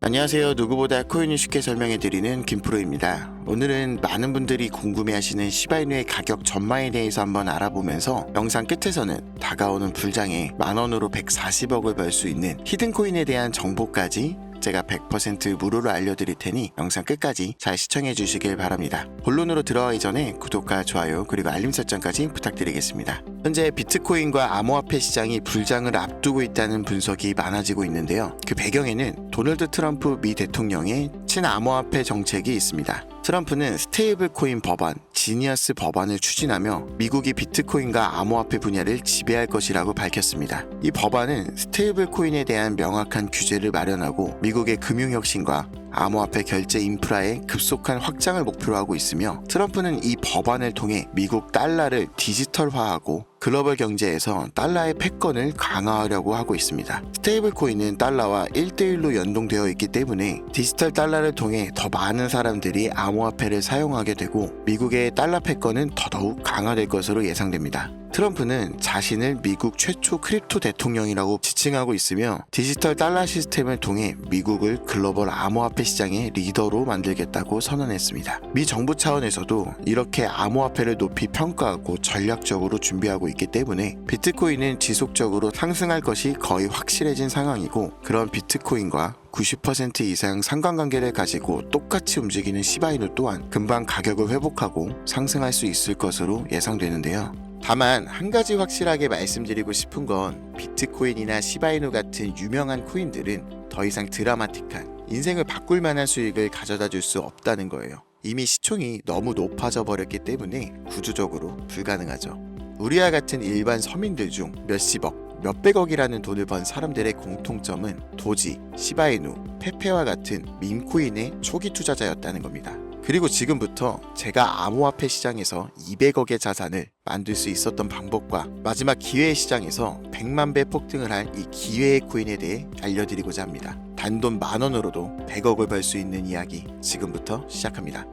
안녕하세요. 누구보다 코인을 쉽게 설명해드리는 김프로입니다. 오늘은 많은 분들이 궁금해하시는 시바이누의 가격 전망에 대해서 한번 알아보면서 영상 끝에서는 다가오는 불장에 만원으로 140억을 벌 수 있는 히든코인에 대한 정보까지 제가 100% 무료로 알려드릴 테니 영상 끝까지 잘 시청해 주시길 바랍니다. 본론으로 들어가기 전에 구독과 좋아요 그리고 알림 설정까지 부탁드리겠습니다. 현재 비트코인과 암호화폐 시장이 불장을 앞두고 있다는 분석이 많아지고 있는데요. 그 배경에는 도널드 트럼프 미 대통령의 친암호화폐 정책이 있습니다. 트럼프는 스테이블 코인 법안, 지니어스 법안을 추진하며 미국이 비트코인과 암호화폐 분야를 지배할 것이라고 밝혔습니다. 이 법안은 스테이블 코인에 대한 명확한 규제를 마련하고 미국의 금융혁신과 암호화폐 결제 인프라의 급속한 확장을 목표로 하고 있으며 트럼프는 이 법안을 통해 미국 달러를 디지털화하고 글로벌 경제에서 달러의 패권을 강화하려고 하고 있습니다. 스테이블 코인은 달러와 1대1로 연동되어 있기 때문에 디지털 달러를 통해 더 많은 사람들이 암호화폐를 사용하게 되고 미국의 달러 패권은 더더욱 강화될 것으로 예상됩니다. 트럼프는 자신을 미국 최초 크립토 대통령이라고 지칭하고 있으며 디지털 달러 시스템을 통해 미국을 글로벌 암호화폐 시장의 리더로 만들겠다고 선언했습니다. 미 정부 차원에서도 이렇게 암호화폐를 높이 평가하고 전략적으로 준비하고 있기 때문에 비트코인은 지속적으로 상승할 것이 거의 확실해진 상황이고 그런 비트코인과 90% 이상 상관관계를 가지고 똑같이 움직이는 시바이누 또한 금방 가격을 회복하고 상승할 수 있을 것으로 예상되는데요. 다만 한 가지 확실하게 말씀드리고 싶은 건 비트코인이나 시바이누 같은 유명한 코인들은 더 이상 드라마틱한 인생을 바꿀 만한 수익을 가져다 줄 수 없다는 거예요. 이미 시총이 너무 높아져 버렸기 때문에 구조적으로 불가능하죠. 우리와 같은 일반 서민들 중 몇십억, 몇백억이라는 돈을 번 사람들의 공통점은 도지, 시바이누, 페페와 같은 밈코인의 초기 투자자였다는 겁니다. 그리고 지금부터 제가 암호화폐 시장에서 200억의 자산을 만들 수 있었던 방법과 마지막 기회 시장에서 100만 배 폭등을 할 이 기회의 코인에 대해 알려드리고자 합니다. 단돈 만원으로도 100억을 벌 수 있는 이야기 지금부터 시작합니다.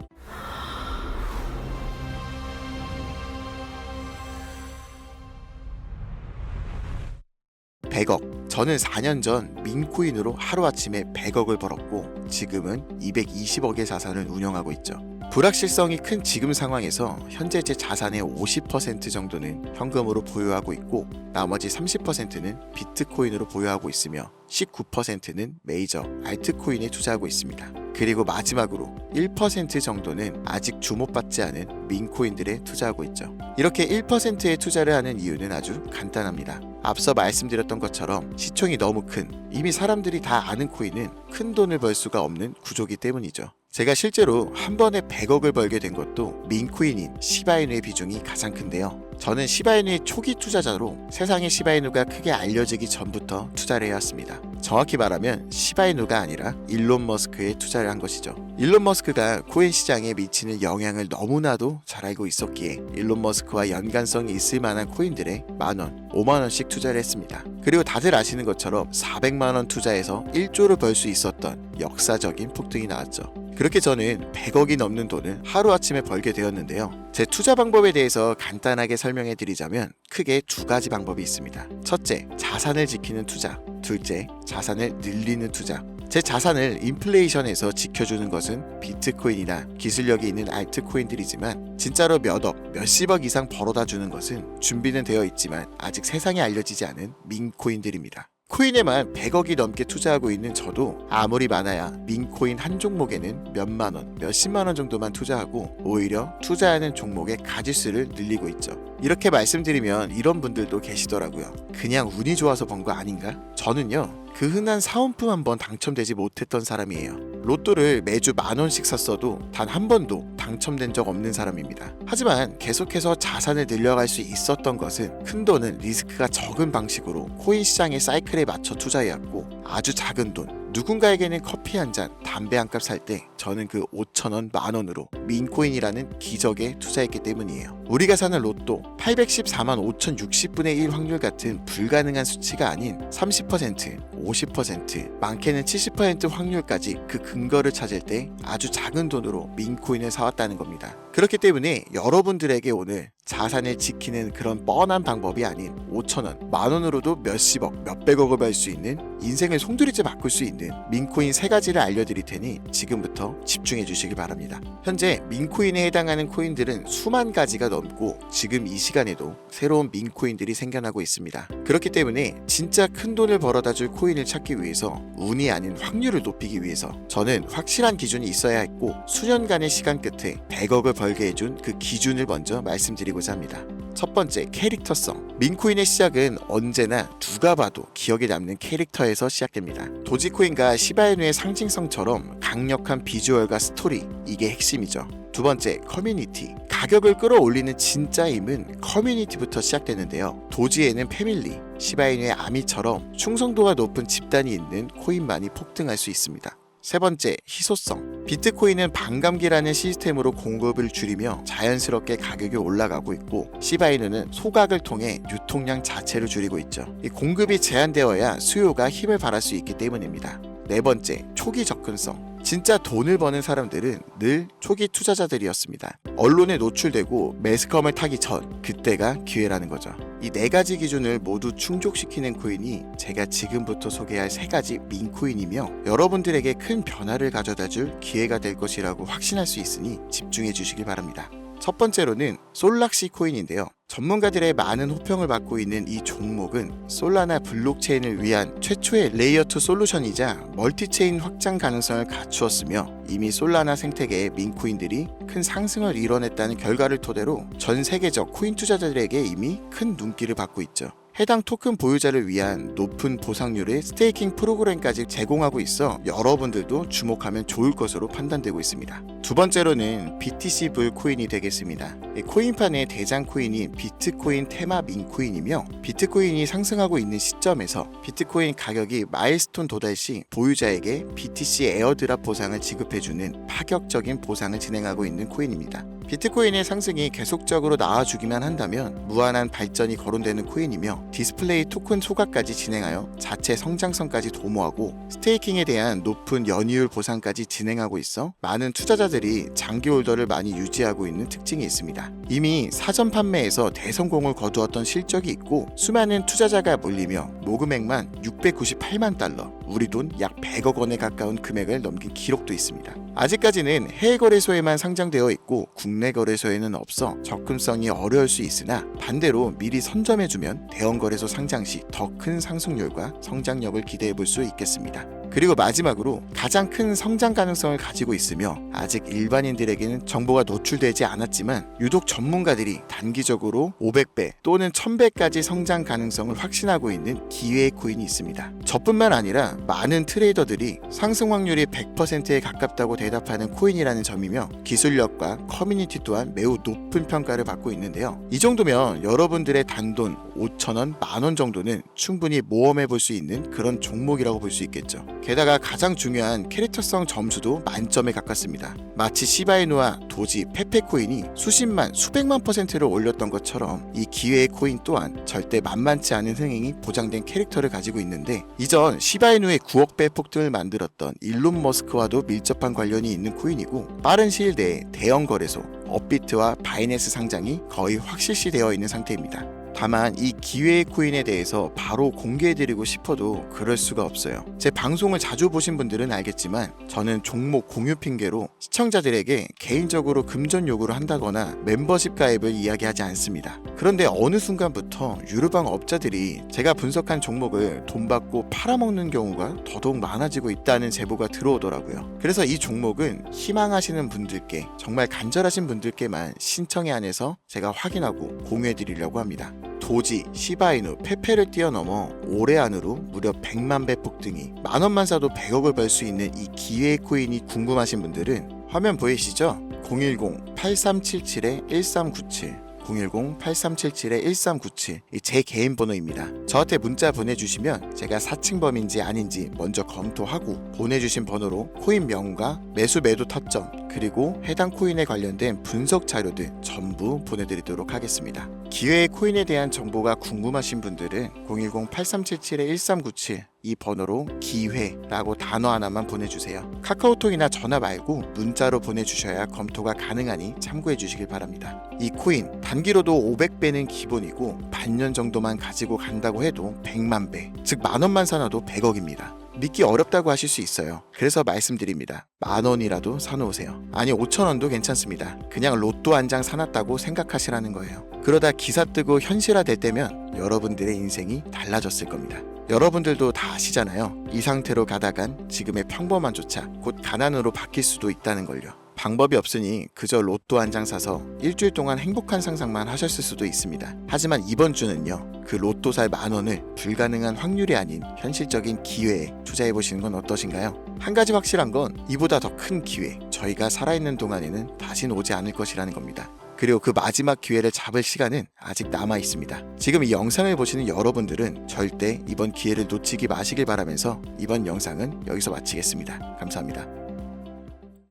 저는 4년 전 민코인으로 하루아침에 100억을 벌었고 지금은 220억의 자산을 운영하고 있죠. 불확실성이 큰 지금 상황에서 현재 제 자산의 50% 정도는 현금으로 보유하고 있고 나머지 30%는 비트코인으로 보유하고 있으며 19%는 메이저 알트코인에 투자하고 있습니다. 그리고 마지막으로 1% 정도는 아직 주목받지 않은 민코인들에 투자하고 있죠. 이렇게 1%에 투자를 하는 이유는 아주 간단합니다. 앞서 말씀드렸던 것처럼 시총이 너무 큰 이미 사람들이 다 아는 코인은 큰 돈을 벌 수가 없는 구조기 때문이죠. 제가 실제로 한 번에 100억을 벌게 된 것도 민코인인 시바이누의 비중이 가장 큰데요. 저는 시바이누의 초기 투자자로 세상에 시바이누가 크게 알려지기 전부터 투자를 해왔습니다. 정확히 말하면 시바이누가 아니라 일론 머스크에 투자를 한 것이죠. 일론 머스크가 코인 시장에 미치는 영향을 너무나도 잘 알고 있었기에 일론 머스크와 연관성이 있을 만한 코인들에 만원, 5만원씩 투자를 했습니다. 그리고 다들 아시는 것처럼 400만원 투자해서 1조를 벌 수 있었던 역사적인 폭등이 나왔죠. 그렇게 저는 100억이 넘는 돈을 하루아침에 벌게 되었는데요. 제 투자 방법에 대해서 간단하게 설명해 드리자면 크게 두 가지 방법이 있습니다. 첫째, 자산을 지키는 투자. 둘째, 자산을 늘리는 투자. 제 자산을 인플레이션에서 지켜주는 것은 비트코인이나 기술력이 있는 알트코인들이지만 진짜로 몇억, 몇십억 이상 벌어다 주는 것은 준비는 되어 있지만 아직 세상에 알려지지 않은 민코인들입니다. 코인에만 100억이 넘게 투자하고 있는 저도 아무리 많아야 민코인 한 종목에는 몇만원, 몇십만원 정도만 투자하고 오히려 투자하는 종목의 가지수를 늘리고 있죠. 이렇게 말씀드리면 이런 분들도 계시더라고요. 그냥 운이 좋아서 번 거 아닌가? 저는요, 그 흔한 사은품 한 번 당첨되지 못했던 사람이에요. 로또를 매주 만원씩 샀어도 단 한 번도 당첨된 적 없는 사람입니다. 하지만 계속해서 자산을 늘려갈 수 있었던 것은 큰돈은 리스크가 적은 방식으로 코인 시장의 사이클에 맞춰 투자해왔고 아주 작은 돈, 누군가에게는 커피 한 잔, 담배 한 값 살 때 저는 그 5천원, 만원으로 민코인이라는 기적에 투자했기 때문이에요. 우리가 사는 로또 814만 5060분의 1 확률 같은 불가능한 수치가 아닌 30%, 50%, 많게는 70% 확률까지 그 근거를 찾을 때 아주 작은 돈으로 민코인을 사왔다는 겁니다. 그렇기 때문에 여러분들에게 오늘 자산을 지키는 그런 뻔한 방법이 아닌 5천원, 만원으로도 몇십억, 몇백억을 벌 수 있는 인생을 송두리째 바꿀 수 있는 민코인 3가지를 알려드릴 테니 지금부터 집중해 주시기 바랍니다. 현재 민코인에 해당하는 코인들은 수만 가지가 넘고 지금 이 시간에도 새로운 민코인들이 생겨나고 있습니다. 그렇기 때문에 진짜 큰 돈을 벌어다 줄 코인을 찾기 위해서 운이 아닌 확률을 높이기 위해서 저는 확실한 기준이 있어야 했고 수년간의 시간 끝에 100억을 벌게 해준 그 기준을 먼저 말씀드리고자 합니다. 첫 번째, 캐릭터성. 민코인의 시작은 언제나 누가 봐도 기억에 남는 캐릭터에서 시작됩니다. 도지코인과 시바이누의 상징성처럼 강력한 비주얼과 스토리, 이게 핵심이죠. 두 번째, 커뮤니티. 가격을 끌어올리는 진짜 힘은 커뮤니티부터 시작되는데요. 도지에는 패밀리, 시바이누의 아미처럼 충성도가 높은 집단이 있는 코인만이 폭등할 수 있습니다. 세 번째, 희소성. 비트코인은 반감기라는 시스템으로 공급을 줄이며 자연스럽게 가격이 올라가고 있고 시바이누는 소각을 통해 유통량 자체를 줄이고 있죠. 이 공급이 제한되어야 수요가 힘을 발할 수 있기 때문입니다. 네 번째, 초기 접근성. 진짜 돈을 버는 사람들은 늘 초기 투자자들이었습니다. 언론에 노출되고 매스컴을 타기 전, 그때가 기회라는 거죠. 이 4가지 기준을 모두 충족시키는 코인이 제가 지금부터 소개할 3가지 민코인이며 여러분들에게 큰 변화를 가져다 줄 기회가 될 것이라고 확신할 수 있으니 집중해 주시길 바랍니다. 첫 번째로는 솔락시 코인인데요. 전문가들의 많은 호평을 받고 있는 이 종목은 솔라나 블록체인을 위한 최초의 레이어2 솔루션이자 멀티체인 확장 가능성을 갖추었으며 이미 솔라나 생태계의 민코인들이 큰 상승을 이뤄냈다는 결과를 토대로 전 세계적 코인 투자자들에게 이미 큰 눈길을 받고 있죠. 해당 토큰 보유자를 위한 높은 보상률의 스테이킹 프로그램까지 제공하고 있어 여러분들도 주목하면 좋을 것으로 판단되고 있습니다. 두 번째로는 BTC 불 코인이 되겠습니다. 코인판의 대장 코인이 비트코인 테마 민코인이며 비트코인이 상승하고 있는 시점에서 비트코인 가격이 마일스톤 도달 시 보유자에게 BTC 에어드랍 보상을 지급해주는 파격적인 보상을 진행하고 있는 코인입니다. 비트코인의 상승이 계속적으로 나와주기만 한다면 무한한 발전이 거론되는 코인이며 디스플레이 토큰 소각까지 진행하여 자체 성장성까지 도모하고 스테이킹에 대한 높은 연이율 보상까지 진행하고 있어 많은 투자자들이 장기 홀더를 많이 유지하고 있는 특징이 있습니다. 이미 사전 판매에서 대성공을 거두었던 실적이 있고 수많은 투자자가 몰리며 모금액만 698만 달러, 우리 돈 약 100억 원에 가까운 금액을 넘긴 기록도 있습니다. 아직까지는 해외 거래소에만 상장되어 있고 국내 거래소에는 없어 접근성이 어려울 수 있으나 반대로 미리 선점해주면 대형 거래소 상장 시 더 큰 상승률과 성장력을 기대해 볼 수 있겠습니다. 그리고 마지막으로 가장 큰 성장 가능성을 가지고 있으며 아직 일반인들에게는 정보가 노출되지 않았지만 유독 전문가들이 단기적으로 500배 또는 1000배까지 성장 가능성을 확신하고 있는 기회의 코인이 있습니다. 저뿐만 아니라 많은 트레이더들이 상승 확률이 100%에 가깝다고 대답하는 코인이라는 점이며 기술력과 커뮤니티 또한 매우 높은 평가를 받고 있는데요. 이 정도면 여러분들의 단돈 5천원, 만원 정도는 충분히 모험해 볼 수 있는 그런 종목이라고 볼 수 있겠죠. 게다가 가장 중요한 캐릭터성 점수도 만점에 가깝습니다. 마치 시바이누와 도지, 페페코인이 수십만, 수백만 %를 올렸던 것처럼 이 기회의 코인 또한 절대 만만치 않은 흥행이 보장된 캐릭터를 가지고 있는데 이전 시바이누의 9억 배 폭등을 만들었던 일론 머스크와도 밀접한 관련이 있는 코인이고 빠른 시일 내에 대형 거래소, 업비트와 바이낸스 상장이 거의 확실시되어 있는 상태입니다. 다만 이 기회의 코인에 대해서 바로 공개해드리고 싶어도 그럴 수가 없어요. 제 방송을 자주 보신 분들은 알겠지만 저는 종목 공유 핑계로 시청자들에게 개인적으로 금전 요구를 한다거나 멤버십 가입을 이야기하지 않습니다. 그런데 어느 순간부터 유료방 업자들이 제가 분석한 종목을 돈 받고 팔아먹는 경우가 더더욱 많아지고 있다는 제보가 들어오더라고요. 그래서 이 종목은 희망하시는 분들께, 정말 간절하신 분들께만 신청에 한해서 제가 확인하고 공유해드리려고 합니다. 도지, 시바이누, 페페를 뛰어넘어 올해 안으로 무려 100만 배 폭등이 만원만 사도 100억을 벌 수 있는 이 기회의 코인이 궁금하신 분들은 화면 보이시죠? 010-8377-1397 010-8377-1397 제 개인 번호입니다. 저한테 문자 보내주시면 제가 사칭범인지 아닌지 먼저 검토하고 보내주신 번호로 코인 명과 매수 매도 타점 그리고 해당 코인에 관련된 분석 자료들 전부 보내드리도록 하겠습니다. 기회의 코인에 대한 정보가 궁금하신 분들은 010-8377-1397 이 번호로 기회라고 단어 하나만 보내주세요. 카카오톡이나 전화 말고 문자로 보내주셔야 검토가 가능하니 참고해 주시길 바랍니다. 이 코인 단기로도 500배는 기본이고 반년 정도만 가지고 간다고 해도 100만 배, 즉 만원만 사놔도 100억입니다. 믿기 어렵다고 하실 수 있어요. 그래서 말씀드립니다. 만원이라도 사놓으세요. 아니 5천원도 괜찮습니다. 그냥 로또 한 장 사놨다고 생각하시라는 거예요. 그러다 기사 뜨고 현실화될 때면 여러분들의 인생이 달라졌을 겁니다. 여러분들도 다 아시잖아요. 이 상태로 가다간 지금의 평범함조차 곧 가난으로 바뀔 수도 있다는 걸요. 방법이 없으니 그저 로또 한 장 사서 일주일 동안 행복한 상상만 하셨을 수도 있습니다. 하지만 이번 주는요, 그 로또 살 만원을 불가능한 확률이 아닌 현실적인 기회에 투자해보시는 건 어떠신가요? 한 가지 확실한 건 이보다 더 큰 기회, 저희가 살아있는 동안에는 다시는 오지 않을 것이라는 겁니다. 그리고 그 마지막 기회를 잡을 시간은 아직 남아 있습니다. 지금 이 영상을 보시는 여러분들은 절대 이번 기회를 놓치지 마시길 바라면서 이번 영상은 여기서 마치겠습니다. 감사합니다.